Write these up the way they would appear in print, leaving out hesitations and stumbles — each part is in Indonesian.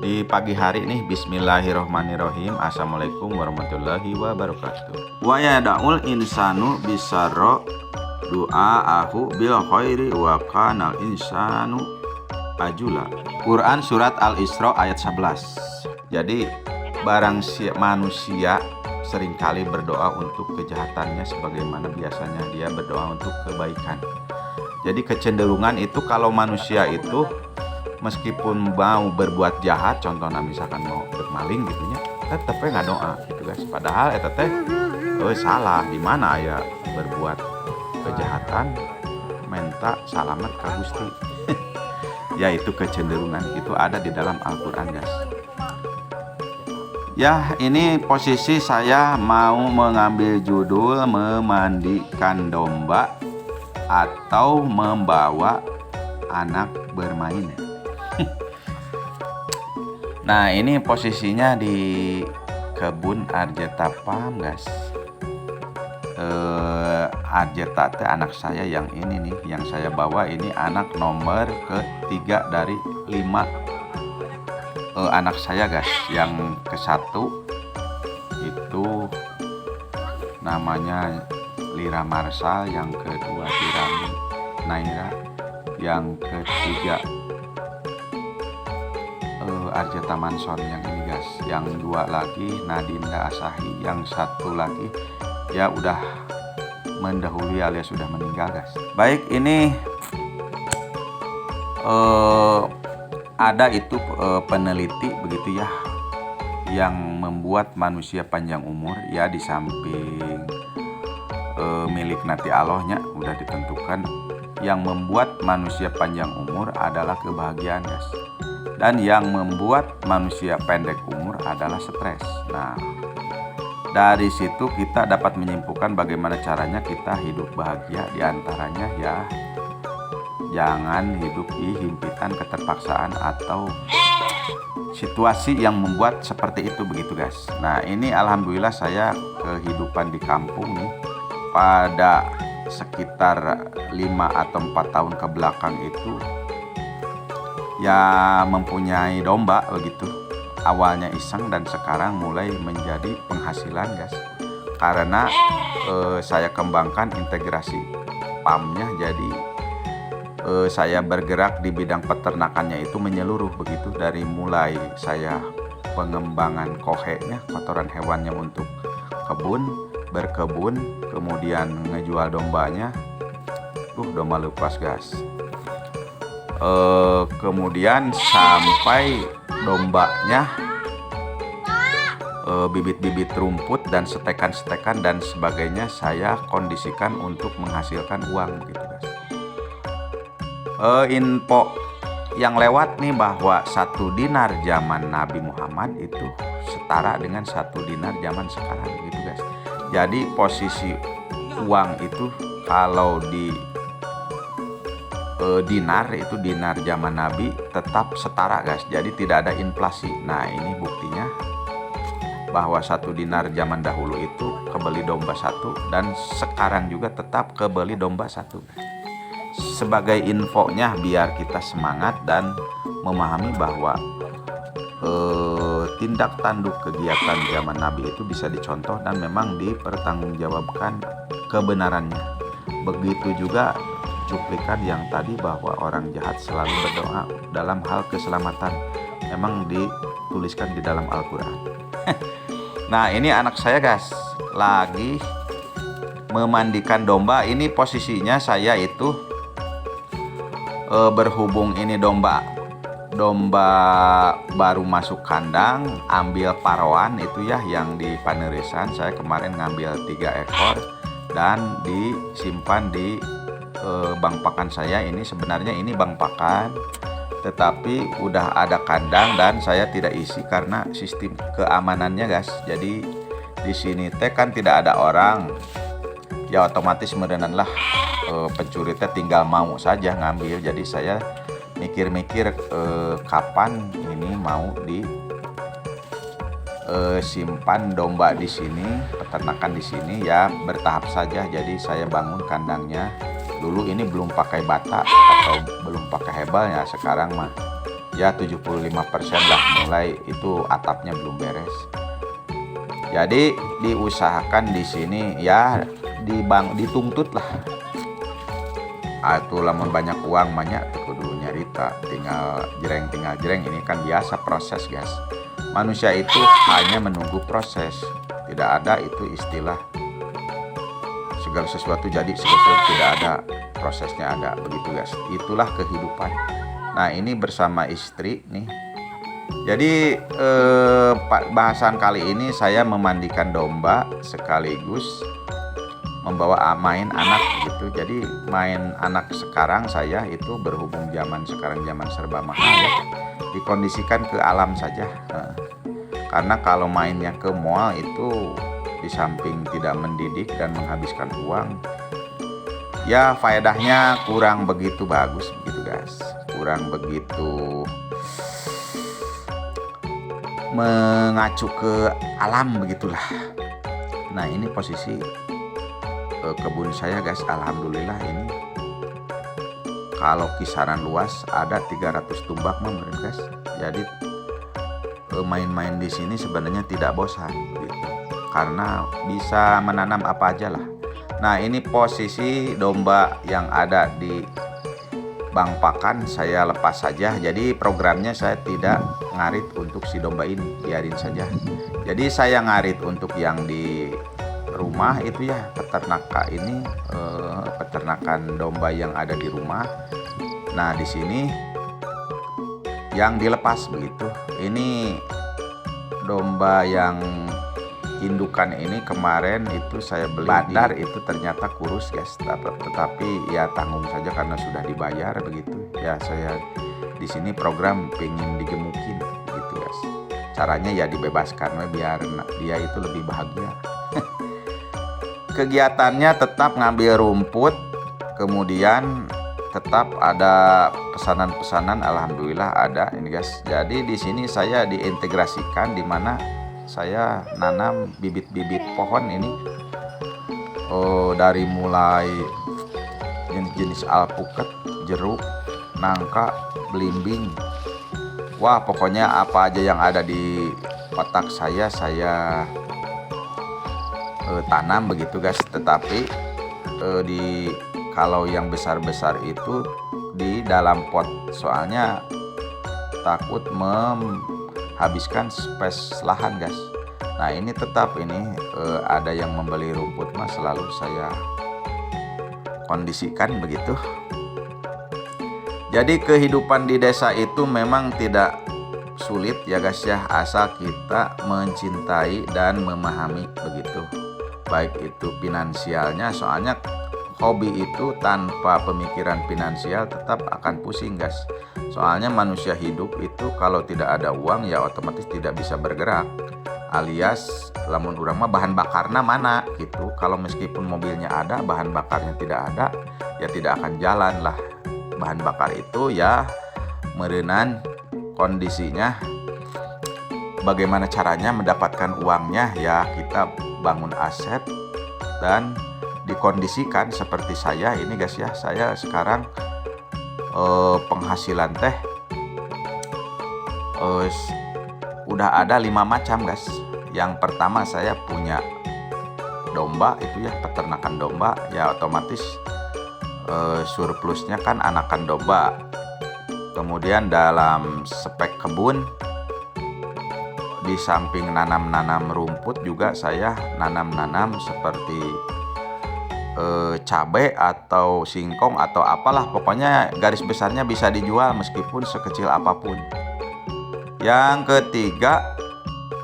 Di pagi hari nih, bismillahirrohmanirrohim. Assalamualaikum warahmatullahi wabarakatuh. Wa yada'ul insanu bisarro du'aahu bil khairi wa kanal insanu ajula. Quran surat Al-Isra ayat 11. Jadi barang manusia seringkali berdoa untuk kejahatannya sebagaimana biasanya dia berdoa untuk kebaikan. Jadi kecenderungan itu kalau manusia itu meskipun mau berbuat jahat, contohnya misalkan mau bermaling gitu nya, tetep nggak doa gitu guys. Padahal eta teh salah di mana ya berbuat kejahatan minta salamet ka Gusti. Ya itu kecenderungan itu ada di dalam Al-Qur'an guys. Ya ini posisi saya mau mengambil judul memandikan domba atau membawa anak bermain. Nah ini posisinya di kebun Arjeta Farm guys. Arjeta teh anak saya yang ini nih, yang saya bawa ini anak nomor ketiga dari 5 anak saya guys. Yang ke-1 itu namanya Lira Marsal, yang kedua Tirani Naira, yang ketiga Arjeta Manson yang ini guys, yang 2 lagi Nadinda Asahi, yang 1 lagi ya udah mendahului alias sudah meninggal guys. Baik ini ada itu peneliti begitu ya yang membuat manusia panjang umur ya, di samping milik nati Allahnya udah ditentukan, yang membuat manusia panjang umur adalah kebahagiaan guys. Dan yang membuat manusia pendek umur adalah stres. Nah, dari situ kita dapat menyimpulkan bagaimana caranya kita hidup bahagia. Di antaranya ya, jangan hidup di himpitan keterpaksaan atau situasi yang membuat seperti itu begitu guys. Nah, ini alhamdulillah saya kehidupan di kampung nih pada sekitar 5 atau 4 tahun ke belakang itu ya mempunyai domba begitu. Awalnya iseng dan sekarang mulai menjadi penghasilan guys, karena saya kembangkan integrasi PAM-nya. Jadi saya bergerak di bidang peternakannya itu menyeluruh begitu, dari mulai saya pengembangan kohenya, kotoran hewannya untuk berkebun, kemudian ngejual dombanya, domba lepas guys. Kemudian sampai dombanya bibit-bibit rumput dan setekan-setekan dan sebagainya saya kondisikan untuk menghasilkan uang gitu guys. Info yang lewat nih bahwa 1 dinar zaman Nabi Muhammad itu setara dengan 1 dinar zaman sekarang gitu guys. Jadi posisi uang itu kalau di dinar itu dinar zaman Nabi tetap setara guys, jadi tidak ada inflasi. Nah ini buktinya bahwa 1 dinar zaman dahulu itu kebeli domba 1 dan sekarang juga tetap kebeli domba 1. Sebagai infonya biar kita semangat dan memahami bahwa tindak tanduk kegiatan zaman Nabi itu bisa dicontoh dan memang dipertanggungjawabkan kebenarannya. Begitu juga cuplikan yang tadi bahwa orang jahat selalu berdoa dalam hal keselamatan, memang dituliskan di dalam Al-Quran. Nah ini anak saya guys lagi memandikan domba. Ini posisinya saya itu berhubung ini domba baru masuk kandang, ambil paroan itu ya yang di Panerisan. Saya kemarin ngambil 3 ekor dan disimpan di bang pakan saya. Ini sebenarnya ini bang pakan, tetapi udah ada kandang dan saya tidak isi karena sistem keamanannya guys. Jadi di sini teh kan tidak ada orang, ya otomatis merenan lah pencuri teh tinggal mau saja ngambil. Jadi saya mikir-mikir kapan ini mau simpan domba di sini, peternakan di sini ya bertahap saja. Jadi saya bangun kandangnya dulu, ini belum pakai bata atau belum pakai hebel ya, sekarang mah ya 75% lah, mulai itu atapnya belum beres. Jadi diusahakan di sini ya dituntut lah. Atuh lamun banyak uang banyak kudu nyarita tinggal jreng ini kan biasa proses guys. Manusia itu hanya menunggu proses, tidak ada itu istilah segala sesuatu jadi segala sesuatu tidak ada, prosesnya ada, begitu guys. Itulah kehidupan. Nah ini bersama istri nih. Jadi bahasan kali ini saya memandikan domba sekaligus membawa main anak gitu. Jadi main anak sekarang saya itu berhubung zaman sekarang zaman serba mahal ya, dikondisikan ke alam saja. Karena kalau mainnya ke mall itu di samping tidak mendidik dan menghabiskan uang, ya faedahnya kurang begitu bagus begitu guys, kurang begitu mengacu ke alam begitulah. Nah ini posisi kebun saya guys, alhamdulillah ini kalau kisaran luas ada 300 tumbak menurut guys. Jadi main-main di sini sebenarnya tidak bosan gitu, karena bisa menanam apa aja lah. Nah ini posisi domba yang ada di Bang Pakan saya lepas saja. Jadi programnya saya tidak ngarit untuk si domba ini, biarin saja. Jadi saya ngarit untuk yang di rumah itu ya, peternakan domba yang ada di rumah. Nah di sini yang dilepas begitu. Ini domba yang indukan ini kemarin itu saya beli bandar, itu ternyata kurus guys, tetapi ya tanggung saja karena sudah dibayar begitu ya. Saya di sini program pengen digemukin gitu guys. Caranya ya dibebaskan biar dia itu lebih bahagia. Kegiatannya tetap ngambil rumput, kemudian tetap ada pesanan-pesanan, alhamdulillah ada ini guys. Jadi di sini saya diintegrasikan di mana saya nanam bibit-bibit pohon ini dari mulai jenis-jenis alpukat, jeruk, nangka, belimbing. Wah pokoknya apa aja yang ada di otak saya tanam begitu guys. Tetapi kalau yang besar-besar itu di dalam pot, soalnya takut menghabiskan space lahan guys. Nah ini tetap ini ada yang membeli rumput mas, selalu saya kondisikan begitu. Jadi kehidupan di desa itu memang tidak sulit ya guys ya, asal kita mencintai dan memahami begitu. Baik itu finansialnya, soalnya hobi itu tanpa pemikiran finansial tetap akan pusing guys. Soalnya manusia hidup itu kalau tidak ada uang ya otomatis tidak bisa bergerak, alias lamun urang mah bahan bakarnya mana gitu. Kalau meskipun mobilnya ada, bahan bakarnya tidak ada ya tidak akan jalan lah. Bahan bakar itu ya meureunnan kondisinya, bagaimana caranya mendapatkan uangnya ya kita bangun aset dan dikondisikan seperti saya ini guys ya. Saya sekarang penghasilan teh udah ada 5 macam guys. Yang pertama saya punya domba itu ya, peternakan domba ya, otomatis surplusnya kan anakan domba. Kemudian dalam spek kebun, di samping nanam rumput juga saya nanam seperti cabai atau singkong atau apalah, pokoknya garis besarnya bisa dijual meskipun sekecil apapun. Yang ketiga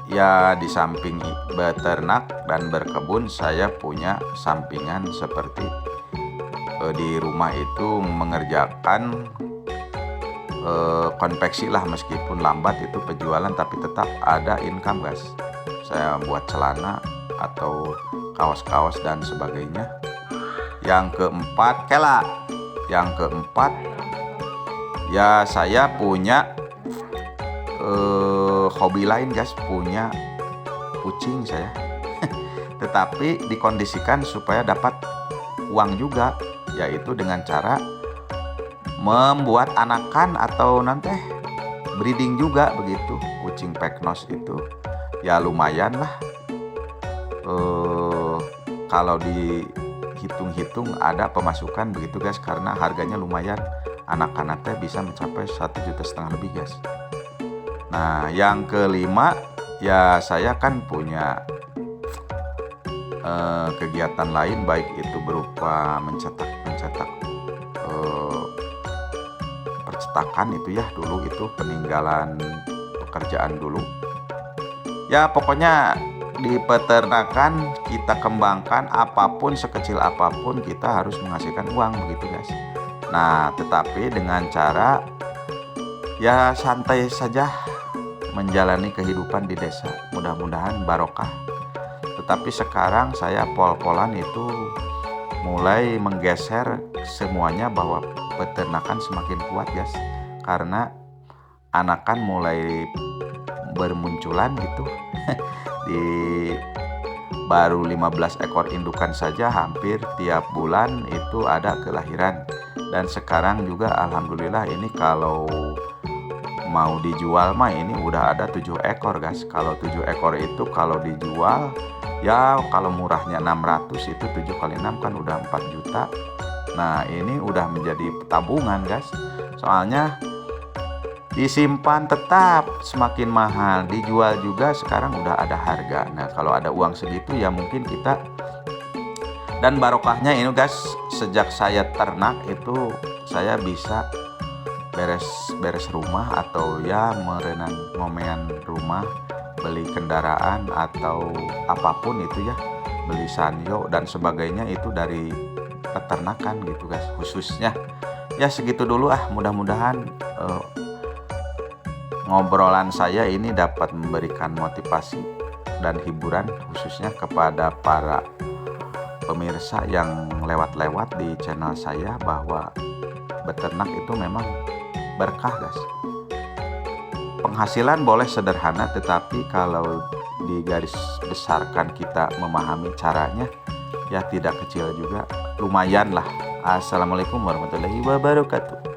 ya, di samping beternak dan berkebun saya punya sampingan seperti di rumah itu mengerjakan konveksi lah, meskipun lambat itu penjualan tapi tetap ada income guys. Saya buat celana atau kaos-kaos dan sebagainya. Yang keempat ya saya punya hobi lain guys, punya kucing saya. Tetapi dikondisikan supaya dapat uang juga, yaitu dengan cara membuat anakan atau nanti breeding juga begitu. Kucing peknos itu ya lumayan lah, kalau dihitung-hitung ada pemasukan begitu guys, karena harganya lumayan. Anak-anaknya bisa mencapai 1,5 juta lebih guys. Nah yang kelima, ya saya kan punya kegiatan lain, baik itu berupa mencetak percetakan itu ya, dulu itu peninggalan pekerjaan dulu. Ya pokoknya di peternakan kita kembangkan, apapun sekecil apapun kita harus menghasilkan uang begitu guys. Nah tetapi dengan cara ya santai saja menjalani kehidupan di desa, mudah-mudahan barokah. Tetapi sekarang saya pol-polan itu mulai menggeser semuanya bahwa peternakan semakin kuat guys, karena anakan mulai bermunculan gitu. Di baru 15 ekor indukan saja hampir tiap bulan itu ada kelahiran. Dan sekarang juga alhamdulillah ini kalau mau dijual mah ini udah ada 7 ekor guys. Kalau 7 ekor itu kalau dijual ya kalau murahnya 600, itu 7 kali 6 kan udah 4 juta. Nah ini udah menjadi tabungan guys, soalnya disimpan tetap semakin mahal, dijual juga sekarang udah ada harga. Nah kalau ada uang segitu ya mungkin kita, dan barokahnya ini guys, sejak saya ternak itu saya bisa beres rumah, atau ya ngomean rumah, beli kendaraan atau apapun itu ya, beli sanyo dan sebagainya itu dari peternakan gitu guys khususnya. Ya segitu dulu mudah-mudahan ngobrolan saya ini dapat memberikan motivasi dan hiburan khususnya kepada para pemirsa yang lewat-lewat di channel saya, bahwa beternak itu memang berkah guys. Penghasilan boleh sederhana, tetapi kalau digaris besarkan kita memahami caranya ya tidak kecil juga, lumayan lah. Assalamualaikum warahmatullahi wabarakatuh.